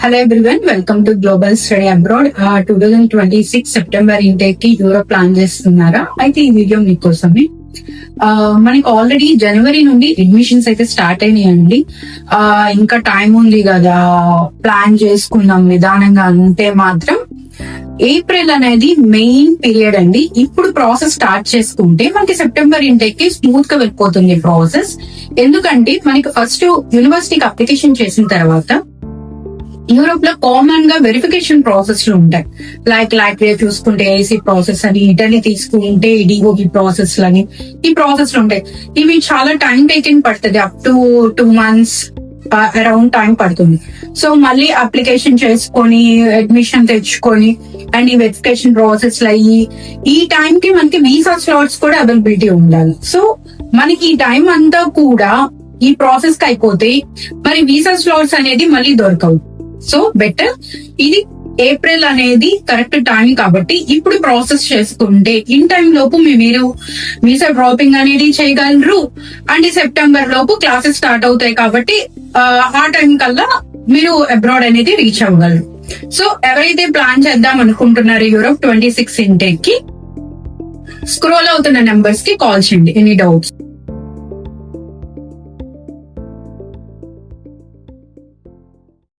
Hello everyone, welcome to global study abroad. 2026 September intake కి Europe plan చేస్తున్నారా? అయితే ఈ వీడియో మీకోసమే. మనకి ఆల్రెడీ జనవరి నుండి అడ్మిషన్స్ అయితే స్టార్ట్ అయినాయండి. ఇంకా టైం ఉంది కదా, ప్లాన్ చేసుకుందాం నిదానంగా అంటే మాత్రం ఏప్రిల్ అనేది మెయిన్ పీరియడ్ అండి. ఇప్పుడు ప్రాసెస్ స్టార్ట్ చేసుకుంటే మనకి సెప్టెంబర్ ఇంటేక్ కి స్మూత్ గా వెళ్ళిపోతుంది ప్రాసెస్. ఎందుకంటే మనకి ఫస్ట్ యూనివర్సిటీకి అప్లికేషన్ చేసిన తర్వాత యూరోప్ లో కామన్ గా వెరిఫికేషన్ ప్రాసెస్లు ఉంటాయి. లాట్వియా చూసుకుంటే ఏసీ ప్రాసెస్ అని, ఇటలీ తీసుకుంటే డిఓబి ప్రాసెస్ అని, ఈ ప్రాసెస్ ఉంటాయి. ఇవి చాలా టైం టేకింగ్ పడుతుంది, up to 2 months around time పడుతుంది. సో మళ్ళీ అప్లికేషన్ చేసుకొని అడ్మిషన్ తెచ్చుకొని అండ్ ఈ వెరిఫికేషన్ ప్రాసెస్ అయ్యి ఈ టైం కి మనకి వీసా స్లాట్స్ కూడా అవైలబిలిటీ ఉండాలి. సో మనకి ఈ టైం అంతా కూడా ఈ ప్రాసెస్ కి అయిపోతే మరి వీసా స్లాట్స్ అనేది మళ్ళీ దొరకవు. సో బెటర్ ఇది ఏప్రిల్ అనేది కరెక్ట్ టైం కాబట్టి ఇప్పుడు ప్రాసెస్ చేసుకుంటే ఇన్ టైం లోపు మీరు వీసా డ్రాపింగ్ అనేది చేయగలరు. అండ్ సెప్టెంబర్ లోపు క్లాసెస్ స్టార్ట్ అవుతాయి కాబట్టి ఆ టైం కల్లా మీరు అబ్రాడ్ అనేది రీచ్ అవ్వగలరు. సో ఎవరైతే ప్లాన్ చేద్దాం అనుకుంటున్నారో యూరోప్ 26 ఇంటేక్ కి, స్క్రోల్ అవుతున్న నెంబర్స్ కి కాల్ చేయండి ఎనీ డౌట్స్.